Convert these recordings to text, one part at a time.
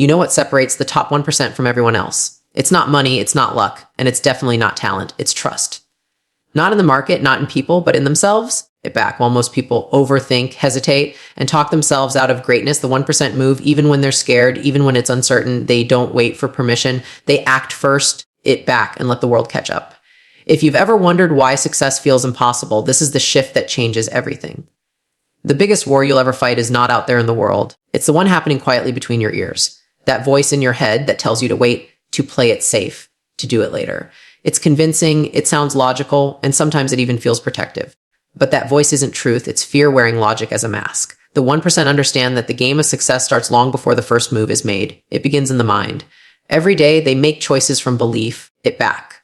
You know what separates the top 1% from everyone else. It's not money, it's not luck, and it's definitely not talent, it's trust. Not in the market, not in people, but in themselves. It back. While most people overthink, hesitate, and talk themselves out of greatness, the 1% move even when they're scared, even when it's uncertain. They don't wait for permission. They act first, it back, and let the world catch up. If you've ever wondered why success feels impossible, this is the shift that changes everything. The biggest war you'll ever fight is not out there in the world. It's the one happening quietly between your ears. That voice in your head that tells you to wait, to play it safe, to do it later. It's convincing, it sounds logical, and sometimes it even feels protective. But that voice isn't truth, it's fear wearing logic as a mask. The 1% understand that the game of success starts long before the first move is made. It begins in the mind. Every day, they make choices from belief, it back,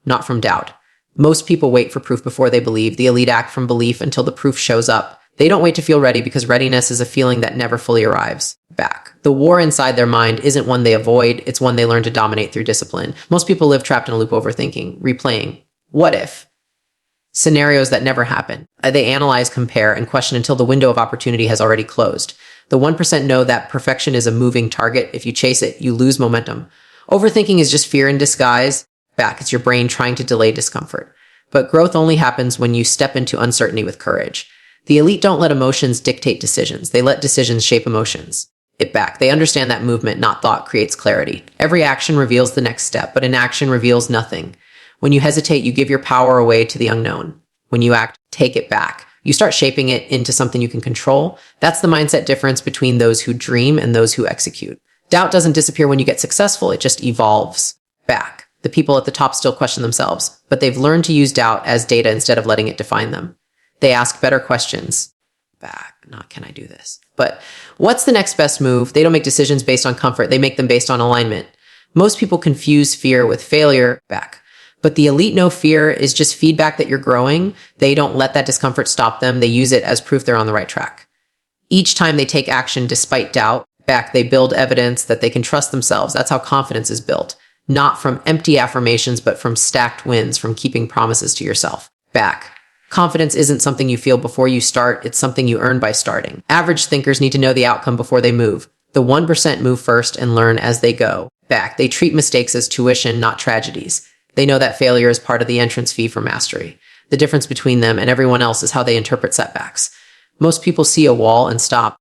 not from doubt. Most people wait for proof before they believe. The elite act from belief until the proof shows up. They don't wait to feel ready because readiness is a feeling that never fully arrives. Back. The war inside their mind isn't one they avoid, it's one they learn to dominate through discipline. Most people live trapped in a loop overthinking, replaying. What if? Scenarios that never happen. They analyze, compare, and question until the window of opportunity has already closed. The 1% know that perfection is a moving target. If you chase it, you lose momentum. Overthinking is just fear in disguise. Back. It's your brain trying to delay discomfort. But growth only happens when you step into uncertainty with courage. The elite don't let emotions dictate decisions. They let decisions shape emotions. It back. They understand that movement, not thought, creates clarity. Every action reveals the next step, but inaction reveals nothing. When you hesitate, you give your power away to the unknown. When you act, take it back. You start shaping it into something you can control. That's the mindset difference between those who dream and those who execute. Doubt doesn't disappear when you get successful. It just evolves. Back. The people at the top still question themselves, but they've learned to use doubt as data instead of letting it define them. They ask better questions. Back. Not, can I do this? But what's the next best move? They don't make decisions based on comfort. They make them based on alignment. Most people confuse fear with failure. Back. But the elite know fear is just feedback that you're growing. They don't let that discomfort stop them. They use it as proof they're on the right track. Each time they take action despite doubt, back, they build evidence that they can trust themselves. That's how confidence is built. Not from empty affirmations, but from stacked wins, from keeping promises to yourself. Back. Confidence isn't something you feel before you start. It's something you earn by starting. Average thinkers need to know the outcome before they move. The 1% move first and learn as they go. Back. They treat mistakes as tuition, not tragedies. They know that failure is part of the entrance fee for mastery. The difference between them and everyone else is how they interpret setbacks. Most people see a wall and stop.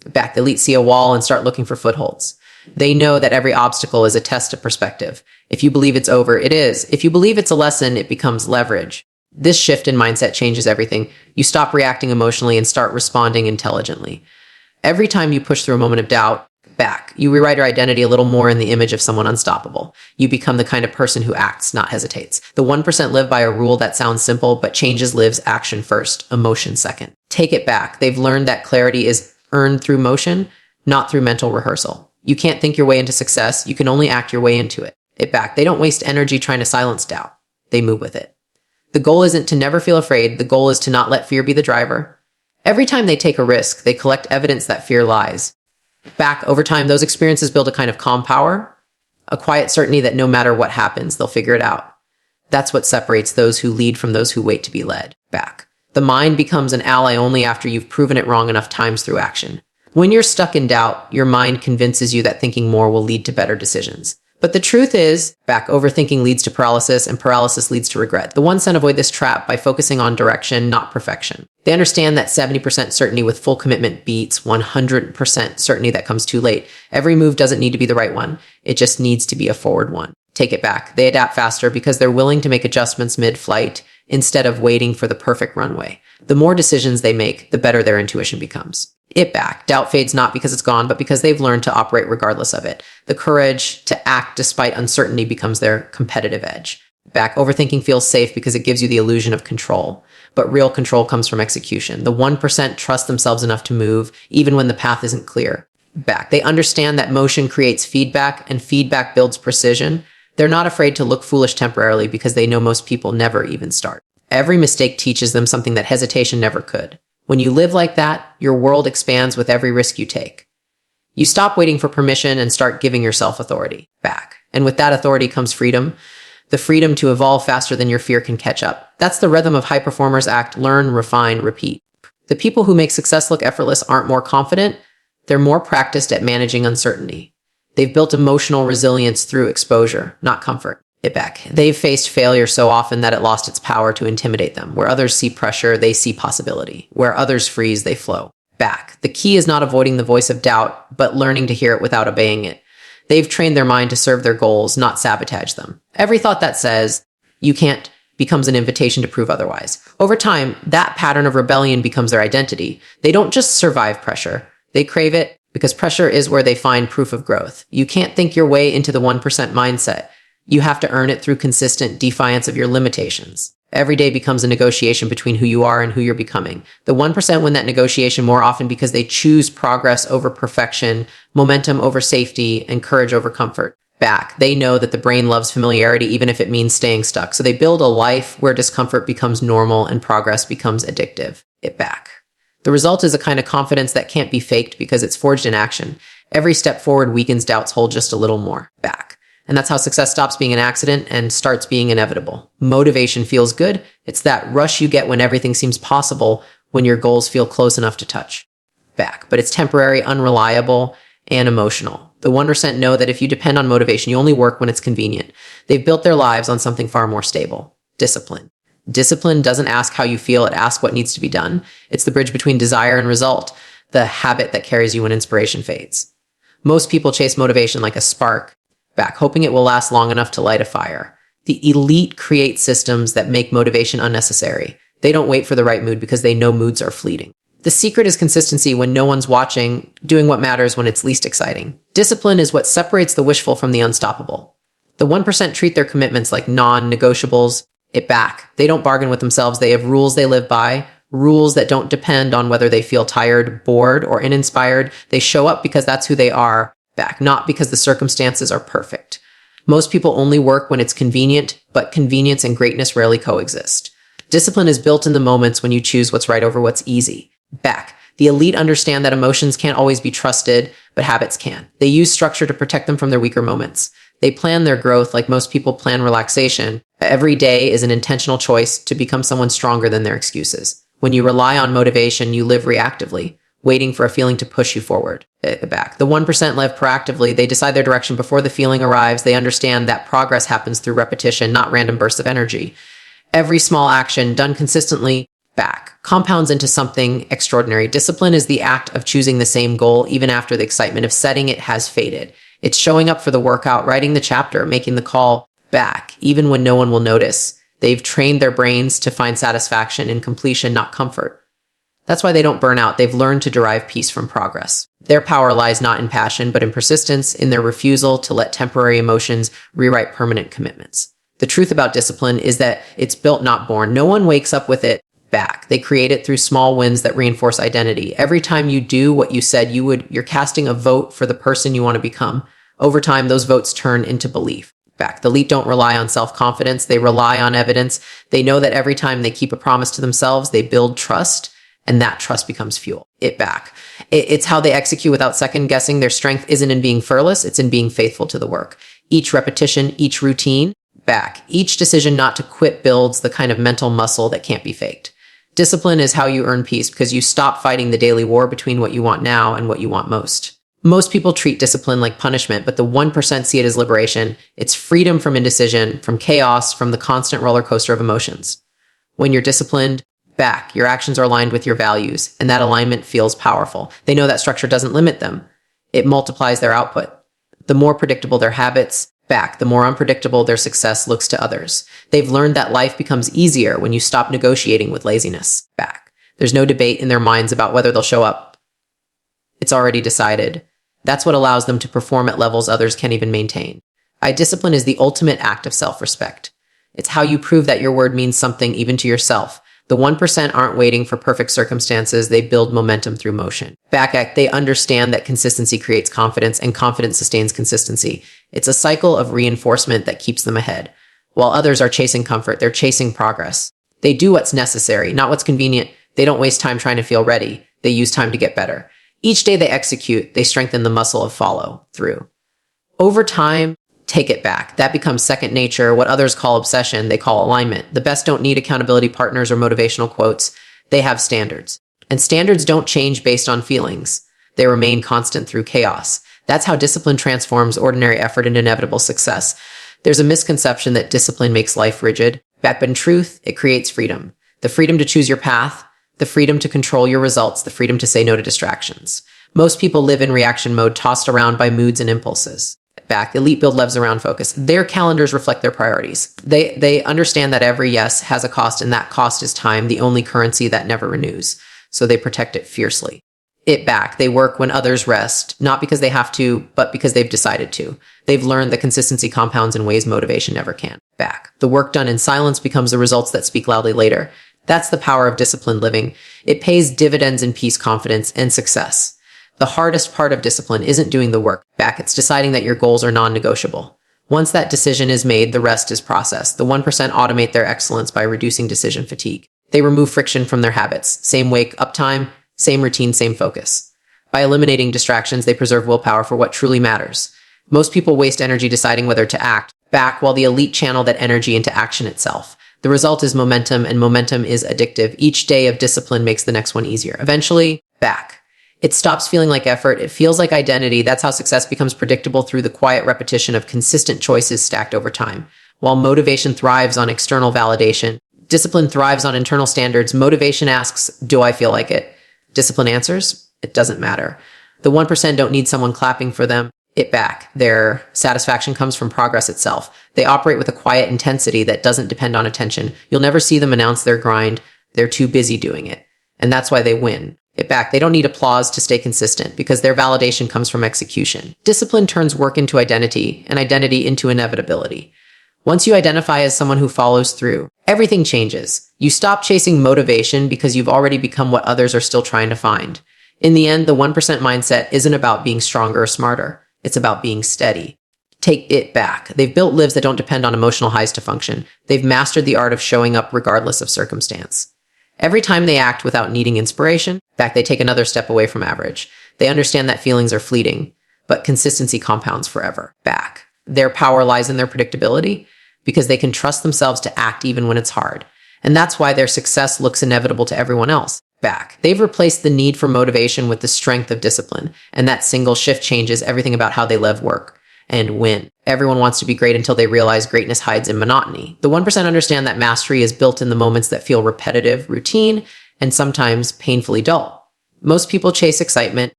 Back. The elite see a wall and start looking for footholds. They know that every obstacle is a test of perspective. If you believe it's over, it is. If you believe it's a lesson, it becomes leverage. This shift in mindset changes everything. You stop reacting emotionally and start responding intelligently. Every time you push through a moment of doubt, back, you rewrite your identity a little more in the image of someone unstoppable. You become the kind of person who acts, not hesitates. The 1% live by a rule that sounds simple, but changes lives action first, emotion second. Take it back. They've learned that clarity is earned through motion, not through mental rehearsal. You can't think your way into success. You can only act your way into it. It back. They don't waste energy trying to silence doubt. They move with it. The goal isn't to never feel afraid. The goal is to not let fear be the driver. Every time they take a risk, they collect evidence that fear lies. Back, over time, those experiences build a kind of calm power, a quiet certainty that no matter what happens, they'll figure it out. That's what separates those who lead from those who wait to be led. Back. The mind becomes an ally only after you've proven it wrong enough times through action. When you're stuck in doubt, your mind convinces you that thinking more will lead to better decisions. But the truth is, back, overthinking leads to paralysis, and paralysis leads to regret. The 1% avoid this trap by focusing on direction, not perfection. They understand that 70% certainty with full commitment beats 100% certainty that comes too late. Every move doesn't need to be the right one. It just needs to be a forward one. Take it back. They adapt faster because they're willing to make adjustments mid-flight instead of waiting for the perfect runway. The more decisions they make, the better their intuition becomes. It back. Doubt fades not because it's gone, but because they've learned to operate regardless of it. The courage to act despite uncertainty becomes their competitive edge. Back. Overthinking feels safe because it gives you the illusion of control, but real control comes from execution. The 1% trust themselves enough to move, even when the path isn't clear. Back. They understand that motion creates feedback, and feedback builds precision. They're not afraid to look foolish temporarily because they know most people never even start. Every mistake teaches them something that hesitation never could. When you live like that, your world expands with every risk you take. You stop waiting for permission and start giving yourself authority back. And with that authority comes freedom, the freedom to evolve faster than your fear can catch up. That's the rhythm of high performers: act, learn, refine, repeat. The people who make success look effortless aren't more confident. They're more practiced at managing uncertainty. They've built emotional resilience through exposure, not comfort. It back. They've faced failure so often that it lost its power to intimidate them. Where others see pressure, they see possibility. Where others freeze, they flow. Back. The key is not avoiding the voice of doubt, but learning to hear it without obeying it. They've trained their mind to serve their goals, not sabotage them. Every thought that says, you can't, becomes an invitation to prove otherwise. Over time, that pattern of rebellion becomes their identity. They don't just survive pressure. They crave it because pressure is where they find proof of growth. You can't think your way into the 1% mindset. You have to earn it through consistent defiance of your limitations. Every day becomes a negotiation between who you are and who you're becoming. The 1% win that negotiation more often because they choose progress over perfection, momentum over safety, and courage over comfort. Back. They know that the brain loves familiarity even if it means staying stuck. So they build a life where discomfort becomes normal and progress becomes addictive. It back. The result is a kind of confidence that can't be faked because it's forged in action. Every step forward weakens doubt's hold just a little more. Back. And that's how success stops being an accident and starts being inevitable. Motivation feels good. It's that rush you get when everything seems possible, when your goals feel close enough to touch. Back. But it's temporary, unreliable, and emotional. The 1% know that if you depend on motivation, you only work when it's convenient. They've built their lives on something far more stable. Discipline. Discipline doesn't ask how you feel, it asks what needs to be done. It's the bridge between desire and result, the habit that carries you when inspiration fades. Most people chase motivation like a spark, back, hoping it will last long enough to light a fire. The elite create systems that make motivation unnecessary. They don't wait for the right mood because they know moods are fleeting. The secret is consistency when no one's watching, doing what matters when it's least exciting. Discipline is what separates the wishful from the unstoppable. The 1% treat their commitments like non-negotiables. It back. They don't bargain with themselves. They have rules they live by, rules that don't depend on whether they feel tired, bored, or uninspired. They show up because that's who they are, back, not because the circumstances are perfect. Most people only work when it's convenient, but convenience and greatness rarely coexist. Discipline is built in the moments when you choose what's right over what's easy. Back. The elite understand that emotions can't always be trusted, but habits can. They use structure to protect them from their weaker moments. They plan their growth like most people plan relaxation. Every day is an intentional choice to become someone stronger than their excuses. When you rely on motivation, you live reactively, waiting for a feeling to push you forward. Back. The 1% live proactively. They decide their direction before the feeling arrives. They understand that progress happens through repetition, not random bursts of energy. Every small action done consistently, back, compounds into something extraordinary. Discipline is the act of choosing the same goal even after the excitement of setting it has faded. It's showing up for the workout, writing the chapter, making the call, back, even when no one will notice. They've trained their brains to find satisfaction in completion, not comfort. That's why they don't burn out. They've learned to derive peace from progress. Their power lies not in passion, but in persistence, in their refusal to let temporary emotions rewrite permanent commitments. The truth about discipline is that it's built, not born. No one wakes up with it. Back. They create it through small wins that reinforce identity. Every time you do what you said you would, you're casting a vote for the person you want to become. Over time, those votes turn into belief. Back. The elite don't rely on self-confidence. They rely on evidence. They know that every time they keep a promise to themselves, they build trust, and that trust becomes fuel. It back. It's how they execute without second guessing. Their strength isn't in being fearless. It's in being faithful to the work. Each repetition, each routine, back. Each decision not to quit builds the kind of mental muscle that can't be faked. Discipline is how you earn peace because you stop fighting the daily war between what you want now and what you want most. Most people treat discipline like punishment, but the 1% see it as liberation. It's freedom from indecision, from chaos, from the constant roller coaster of emotions. When you're disciplined, back, your actions are aligned with your values, and that alignment feels powerful. They know that structure doesn't limit them. It multiplies their output. The more predictable their habits, back, the more unpredictable their success looks to others. They've learned that life becomes easier when you stop negotiating with laziness. Back. There's no debate in their minds about whether they'll show up. It's already decided. That's what allows them to perform at levels others can't even maintain. Discipline is the ultimate act of self-respect. It's how you prove that your word means something even to yourself. The 1% aren't waiting for perfect circumstances. They build momentum through motion. Back, they understand that consistency creates confidence and confidence sustains consistency. It's a cycle of reinforcement that keeps them ahead. While others are chasing comfort, they're chasing progress. They do what's necessary, not what's convenient. They don't waste time trying to feel ready. They use time to get better. Each day they execute, they strengthen the muscle of follow through. Over time, take it back. That becomes second nature. What others call obsession, they call alignment. The best don't need accountability partners or motivational quotes. They have standards. And standards don't change based on feelings. They remain constant through chaos. That's how discipline transforms ordinary effort into inevitable success. There's a misconception that discipline makes life rigid, but in truth, it creates freedom. The freedom to choose your path, the freedom to control your results, the freedom to say no to distractions. Most people live in reaction mode, tossed around by moods and impulses. Elite build lives around focus. Their calendars reflect their priorities. They understand that every yes has a cost, and that cost is time, the only currency that never renews. So they protect it fiercely. They work when others rest, not because they have to, but because they've decided to. They've learned that consistency compounds in ways motivation never can. The work done in silence becomes the results that speak loudly later. That's the power of disciplined living. It pays dividends in peace, confidence, and success. The hardest part of discipline isn't doing the work. It's deciding that your goals are non-negotiable. Once that decision is made, the rest is process. The 1% automate their excellence by reducing decision fatigue. They remove friction from their habits. Same wake up time, same routine, same focus. By eliminating distractions, they preserve willpower for what truly matters. Most people waste energy deciding whether to act, while the elite channel that energy into action itself. The result is momentum, and momentum is addictive. Each day of discipline makes the next one easier. Eventually, it stops feeling like effort. It feels like identity. That's how success becomes predictable, through the quiet repetition of consistent choices stacked over time. While motivation thrives on external validation, discipline thrives on internal standards. Motivation asks, do I feel like it? Discipline answers, it doesn't matter. The 1% don't need someone clapping for them. Their satisfaction comes from progress itself. They operate with a quiet intensity that doesn't depend on attention. You'll never see them announce their grind. They're too busy doing it. And that's why they win. They don't need applause to stay consistent, because their validation comes from execution. Discipline turns work into identity, and identity into inevitability. Once you identify as someone who follows through, everything changes. You stop chasing motivation because you've already become what others are still trying to find. In the end, the 1% mindset isn't about being stronger or smarter. It's about being steady. Take it back. They've built lives that don't depend on emotional highs to function. They've mastered the art of showing up regardless of circumstance. Every time they act without needing inspiration, they take another step away from average. They understand that feelings are fleeting, but consistency compounds forever. Their power lies in their predictability, because they can trust themselves to act even when it's hard. And that's why their success looks inevitable to everyone else. They've replaced the need for motivation with the strength of discipline, and that single shift changes everything about how they live, work, and win. Everyone wants to be great until they realize greatness hides in monotony. The 1% understand that mastery is built in the moments that feel repetitive, routine, and sometimes painfully dull. Most people chase excitement.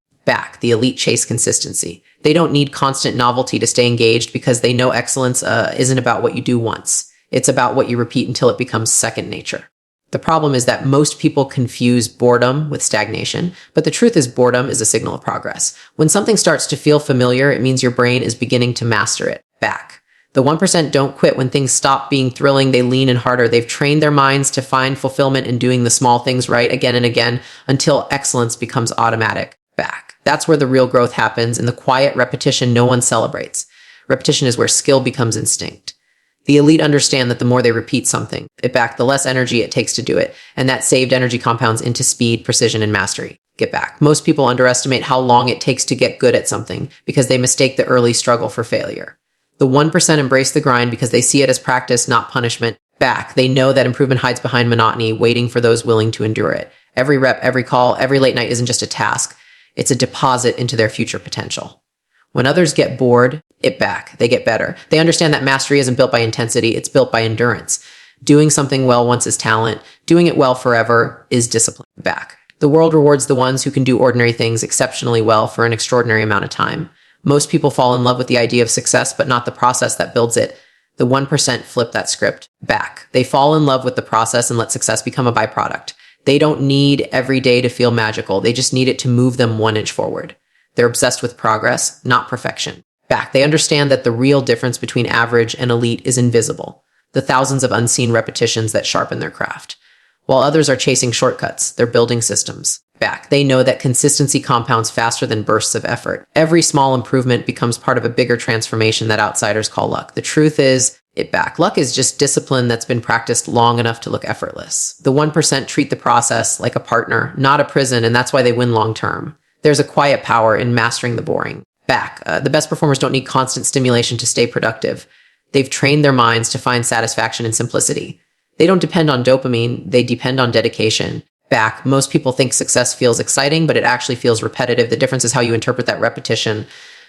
The elite chase consistency. They don't need constant novelty to stay engaged, because they know excellence isn't about what you do once. It's about what you repeat until it becomes second nature. The problem is that most people confuse boredom with stagnation, but the truth is boredom is a signal of progress. When something starts to feel familiar, it means your brain is beginning to master it. The 1% don't quit when things stop being thrilling. They lean in harder. They've trained their minds to find fulfillment in doing the small things right again and again, until excellence becomes automatic. That's where the real growth happens, in the quiet repetition no one celebrates. Repetition is where skill becomes instinct. The elite understand that the more they repeat something, the less energy it takes to do it, and that saved energy compounds into speed, precision, and mastery. Most people underestimate how long it takes to get good at something, because they mistake the early struggle for failure. The 1% embrace the grind because they see it as practice, not punishment. They know that improvement hides behind monotony, waiting for those willing to endure it. Every rep, every call, every late night isn't just a task. It's a deposit into their future potential. When others get bored, they get better. They understand that mastery isn't built by intensity, it's built by endurance. Doing something well once is talent. Doing it well forever is discipline. The world rewards the ones who can do ordinary things exceptionally well for an extraordinary amount of time. Most people fall in love with the idea of success, but not the process that builds it. The 1% flip that script back. They fall in love with the process and let success become a byproduct. They don't need every day to feel magical. They just need it to move them 1 inch forward. They're obsessed with progress, not perfection. They understand that the real difference between average and elite is invisible. The thousands of unseen repetitions that sharpen their craft. While others are chasing shortcuts, they're building systems. They know that consistency compounds faster than bursts of effort. Every small improvement becomes part of a bigger transformation that outsiders call luck. The truth is, luck is just discipline that's been practiced long enough to look effortless. The 1% treat the process like a partner, not a prison, and that's why they win long term. There's a quiet power in mastering the boring. The best performers don't need constant stimulation to stay productive. They've trained their minds to find satisfaction in simplicity. They don't depend on dopamine, they depend on dedication. Most people think success feels exciting, but it actually feels repetitive. The difference is how you interpret that repetition.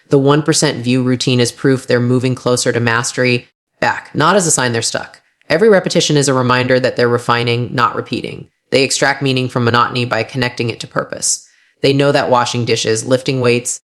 The 1% view routine as proof they're moving closer to mastery. Back, not as a sign they're stuck. Every repetition is a reminder that they're refining, not repeating. They extract meaning from monotony by connecting it to purpose. They know that washing dishes, lifting weights,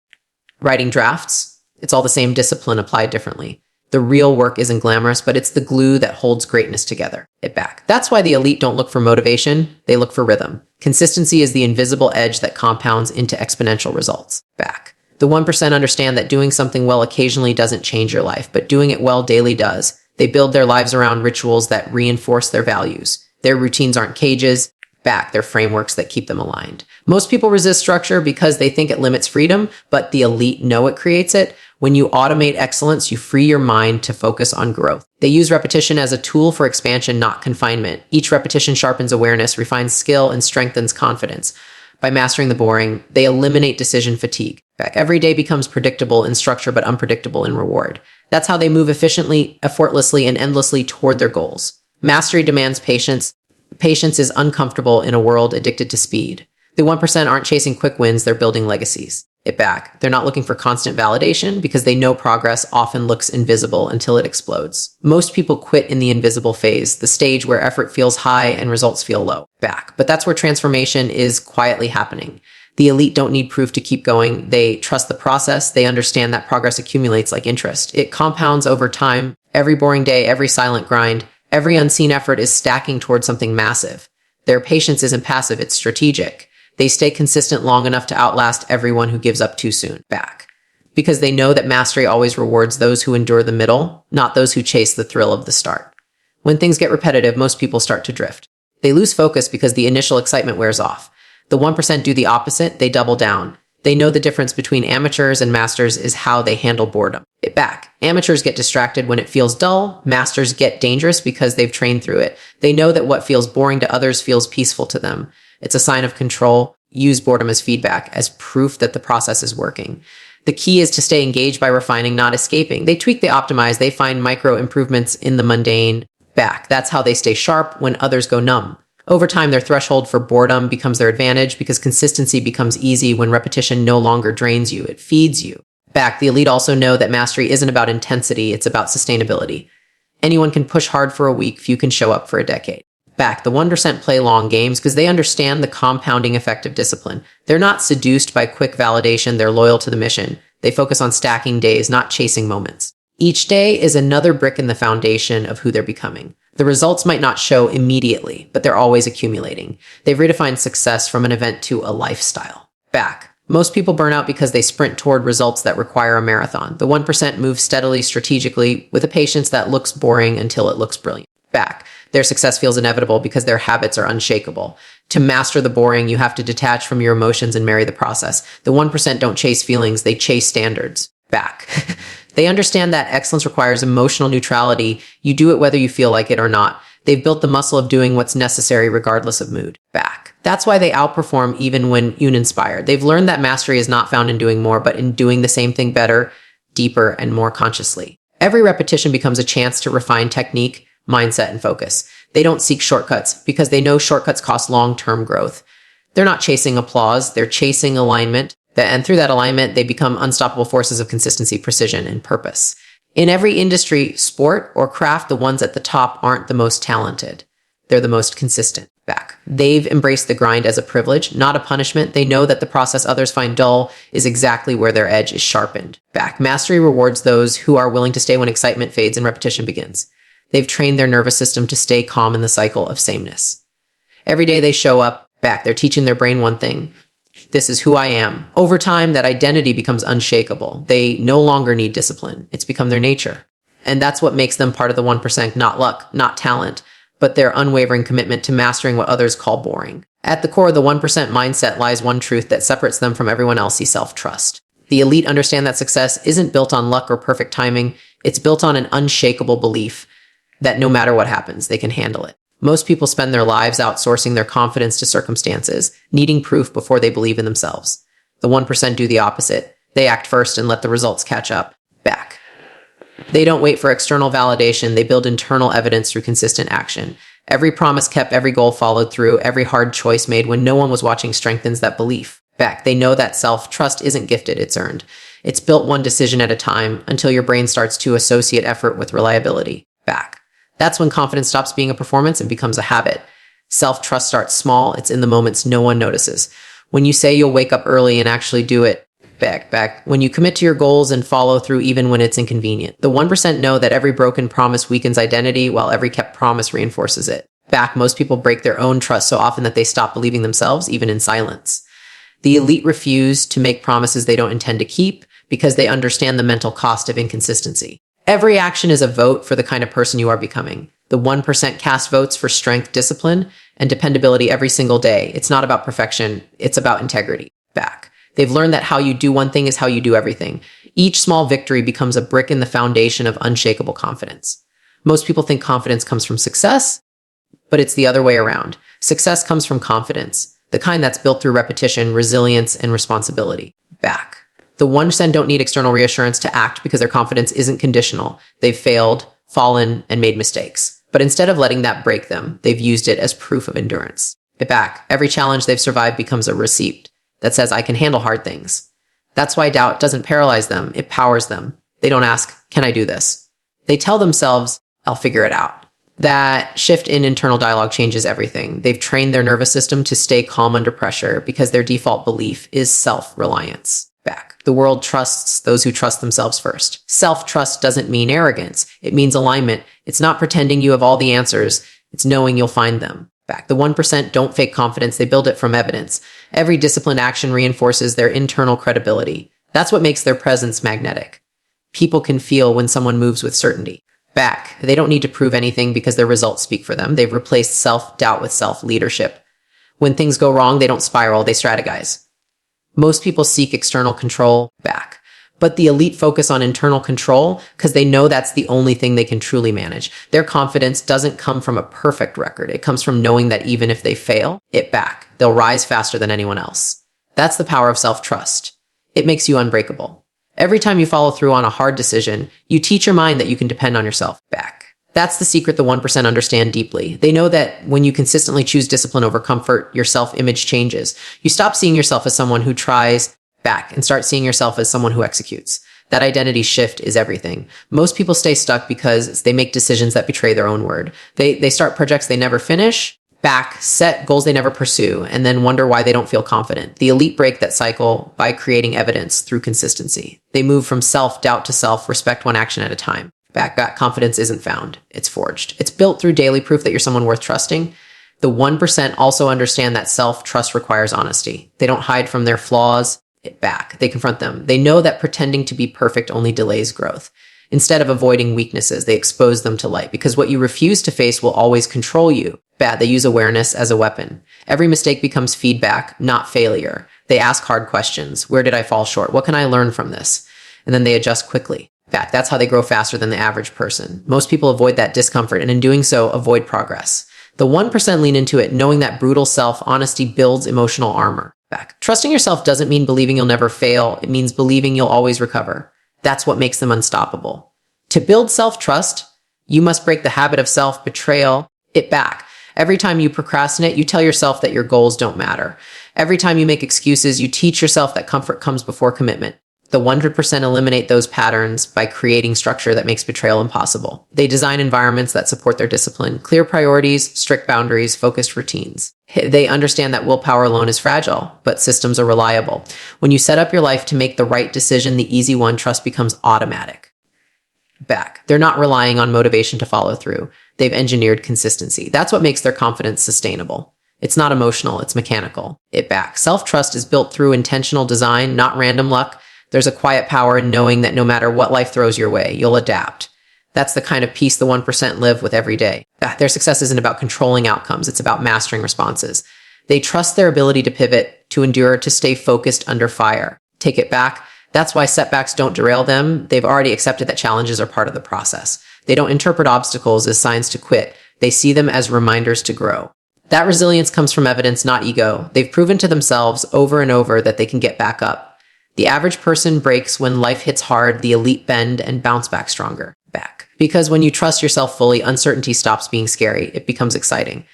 writing drafts, it's all the same discipline applied differently. The real work isn't glamorous, but it's the glue that holds greatness together. It back. That's why the elite don't look for motivation, they look for rhythm. Consistency is the invisible edge that compounds into exponential results. Back. The 1% understand that doing something well occasionally doesn't change your life, but doing it well daily does. They build their lives around rituals that reinforce their values. Their routines aren't cages. Back, they're frameworks that keep them aligned. Most people resist structure because they think it limits freedom, but the elite know it creates it. When you automate excellence, you free your mind to focus on growth. They use repetition as a tool for expansion, not confinement. Each repetition sharpens awareness, refines skill, and strengthens confidence. By mastering the boring, they eliminate decision fatigue. Every day becomes predictable in structure, but unpredictable in reward. That's how they move efficiently, effortlessly, and endlessly toward their goals. Mastery demands patience. Patience is uncomfortable in a world addicted to speed. The 1% aren't chasing quick wins, they're building legacies. It back. They're not looking for constant validation because they know progress often looks invisible until it explodes. Most people quit in the invisible phase, the stage where effort feels high and results feel low. Back. But that's where transformation is quietly happening. The elite don't need proof to keep going. They trust the process. They understand that progress accumulates like interest. It compounds over time. Every boring day, every silent grind, every unseen effort is stacking towards something massive. Their patience isn't passive, it's strategic. They stay consistent long enough to outlast everyone who gives up too soon. Back. Because they know that mastery always rewards those who endure the middle, not those who chase the thrill of the start. When things get repetitive, most people start to drift. They lose focus because the initial excitement wears off. The 1% do the opposite, they double down. They know the difference between amateurs and masters is how they handle boredom. It back. Amateurs get distracted when it feels dull. Masters get dangerous because they've trained through it. They know that what feels boring to others feels peaceful to them. It's a sign of control. Use boredom as feedback, as proof that the process is working. The key is to stay engaged by refining, not escaping. They tweak, they optimize, they find micro improvements in the mundane. Back. That's how they stay sharp when others go numb. Over time, their threshold for boredom becomes their advantage because consistency becomes easy when repetition no longer drains you, it feeds you. Back, the elite also know that mastery isn't about intensity, it's about sustainability. Anyone can push hard for a week, few can show up for a decade. Back, the 1% play long games because they understand the compounding effect of discipline. They're not seduced by quick validation, they're loyal to the mission. They focus on stacking days, not chasing moments. Each day is another brick in the foundation of who they're becoming. The results might not show immediately, but they're always accumulating. They've redefined success from an event to a lifestyle. Back. Most people burn out because they sprint toward results that require a marathon. The 1% move steadily, strategically, with a patience that looks boring until it looks brilliant. Back. Their success feels inevitable because their habits are unshakable. To master the boring, you have to detach from your emotions and marry the process. The 1% don't chase feelings, they chase standards. Back. They understand that excellence requires emotional neutrality. You do it whether you feel like it or not. They've built the muscle of doing what's necessary regardless of mood. Back. That's why they outperform even when uninspired. They've learned that mastery is not found in doing more, but in doing the same thing better, deeper, and more consciously. Every repetition becomes a chance to refine technique, mindset, and focus. They don't seek shortcuts because they know shortcuts cost long-term growth. They're not chasing applause, they're chasing alignment. And through that alignment, they become unstoppable forces of consistency, precision, and purpose. In every industry, sport or craft, the ones at the top aren't the most talented. They're the most consistent. Back. They've embraced the grind as a privilege, not a punishment. They know that the process others find dull is exactly where their edge is sharpened. Back. Mastery rewards those who are willing to stay when excitement fades and repetition begins. They've trained their nervous system to stay calm in the cycle of sameness. Every day they show up. Back. They're teaching their brain one thing. This is who I am. Over time, that identity becomes unshakable. They no longer need discipline. It's become their nature. And that's what makes them part of the 1%, not luck, not talent, but their unwavering commitment to mastering what others call boring. At the core of the 1% mindset lies one truth that separates them from everyone else: self-trust. The elite understand that success isn't built on luck or perfect timing. It's built on an unshakable belief that no matter what happens, they can handle it. Most people spend their lives outsourcing their confidence to circumstances, needing proof before they believe in themselves. The 1% do the opposite. They act first and let the results catch up. Back. They don't wait for external validation. They build internal evidence through consistent action. Every promise kept, every goal followed through, every hard choice made when no one was watching strengthens that belief. Back. They know that self-trust isn't gifted, it's earned. It's built one decision at a time until your brain starts to associate effort with reliability. Back. That's when confidence stops being a performance and becomes a habit. Self-trust starts small. It's in the moments no one notices. When you say you'll wake up early and actually do it, back. When you commit to your goals and follow through even when it's inconvenient. The 1% know that every broken promise weakens identity while every kept promise reinforces it. Back. Most people break their own trust so often that they stop believing themselves, even in silence. The elite refuse to make promises they don't intend to keep because they understand the mental cost of inconsistency. Every action is a vote for the kind of person you are becoming. The 1% cast votes for strength, discipline, and dependability every single day. It's not about perfection. It's about integrity. Back. They've learned that how you do one thing is how you do everything. Each small victory becomes a brick in the foundation of unshakable confidence. Most people think confidence comes from success, but it's the other way around. Success comes from confidence, the kind that's built through repetition, resilience, and responsibility. Back. The 1% don't need external reassurance to act because their confidence isn't conditional. They've failed, fallen, and made mistakes. But instead of letting that break them, they've used it as proof of endurance. Back. Every challenge they've survived becomes a receipt that says, I can handle hard things. That's why doubt doesn't paralyze them. It powers them. They don't ask, can I do this? They tell themselves, I'll figure it out. That shift in internal dialogue changes everything. They've trained their nervous system to stay calm under pressure because their default belief is self-reliance. Back. The world trusts those who trust themselves first. Self-trust doesn't mean arrogance. It means alignment. It's not pretending you have all the answers. It's knowing you'll find them. Back. The 1% don't fake confidence. They build it from evidence. Every disciplined action reinforces their internal credibility. That's what makes their presence magnetic. People can feel when someone moves with certainty. Back. They don't need to prove anything because their results speak for them. They've replaced self-doubt with self-leadership. When things go wrong, they don't spiral. They strategize. Most people seek external control. Back. But the elite focus on internal control because they know that's the only thing they can truly manage. Their confidence doesn't come from a perfect record. It comes from knowing that even if they fail, they'll rise faster than anyone else. That's the power of self-trust. It makes you unbreakable. Every time you follow through on a hard decision, you teach your mind that you can depend on yourself. Back. That's the secret the 1% understand deeply. They know that when you consistently choose discipline over comfort, your self-image changes. You stop seeing yourself as someone who tries and start seeing yourself as someone who executes. That identity shift is everything. Most people stay stuck because they make decisions that betray their own word. They start projects they never finish, set goals they never pursue, and then wonder why they don't feel confident. The elite break that cycle by creating evidence through consistency. They move from self-doubt to self-respect one action at a time. Back confidence isn't found. It's forged. It's built through daily proof that you're someone worth trusting. The 1% also understand that self-trust requires honesty. They don't hide from their flaws. They confront them. They know that pretending to be perfect only delays growth. Instead of avoiding weaknesses, they expose them to light because what you refuse to face will always control you. They use awareness as a weapon. Every mistake becomes feedback, not failure. They ask hard questions. Where did I fall short? What can I learn from this? And then they adjust quickly. That's how they grow faster than the average person. Most people avoid that discomfort and in doing so, avoid progress. The 1% lean into it, knowing that brutal self-honesty builds emotional armor. Trusting yourself doesn't mean believing you'll never fail. It means believing you'll always recover. That's what makes them unstoppable. To build self-trust, you must break the habit of self-betrayal. Every time you procrastinate, you tell yourself that your goals don't matter. Every time you make excuses, you teach yourself that comfort comes before commitment. The 100% eliminate those patterns by creating structure that makes betrayal impossible. They design environments that support their discipline, clear priorities, strict boundaries, focused routines. They understand that willpower alone is fragile, but systems are reliable. When you set up your life to make the right decision, the easy one, trust becomes automatic. They're not relying on motivation to follow through. They've engineered consistency. That's what makes their confidence sustainable. It's not emotional, it's mechanical. Self-trust is built through intentional design, not random luck. There's a quiet power in knowing that no matter what life throws your way, you'll adapt. That's the kind of peace the 1% live with every day. Their success isn't about controlling outcomes. It's about mastering responses. They trust their ability to pivot, to endure, to stay focused under fire. That's why setbacks don't derail them. They've already accepted that challenges are part of the process. They don't interpret obstacles as signs to quit. They see them as reminders to grow. That resilience comes from evidence, not ego. They've proven to themselves over and over that they can get back up. The average person breaks when life hits hard. The elite bend and bounce back stronger. Because when you trust yourself fully, uncertainty stops being scary. It becomes exciting.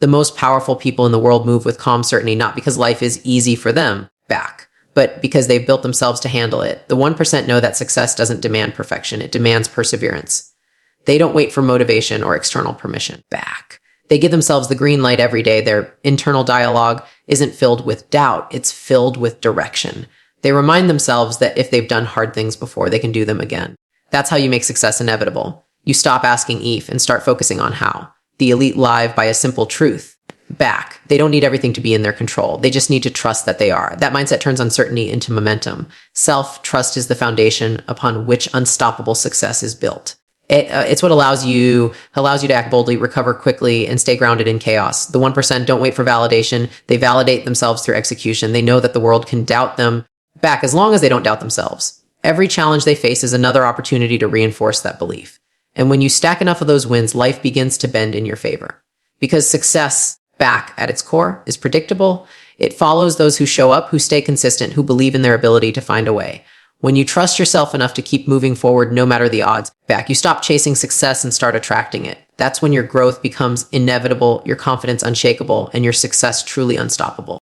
The most powerful people in the world move with calm certainty, not because life is easy for them, back, but because they've built themselves to handle it. The 1% know that success doesn't demand perfection. It demands perseverance. They don't wait for motivation or external permission. Back. They give themselves the green light every day. Their internal dialogue isn't filled with doubt. It's filled with direction. They remind themselves that if they've done hard things before, they can do them again. That's how you make success inevitable. You stop asking if and start focusing on how. The elite live by a simple truth. Back. They don't need everything to be in their control. They just need to trust that they are. That mindset turns uncertainty into momentum. Self-trust is the foundation upon which unstoppable success is built. It's what allows you to act boldly, recover quickly, and stay grounded in chaos. The 1% don't wait for validation. They validate themselves through execution. They know that the world can doubt them back as long as they don't doubt themselves. Every challenge they face is another opportunity to reinforce that belief. And when you stack enough of those wins, life begins to bend in your favor. Because success, back at its core, is predictable. It follows those who show up, who stay consistent, who believe in their ability to find a way. When you trust yourself enough to keep moving forward no matter the odds, back, you stop chasing success and start attracting it. That's when your growth becomes inevitable, your confidence unshakable, and your success truly unstoppable.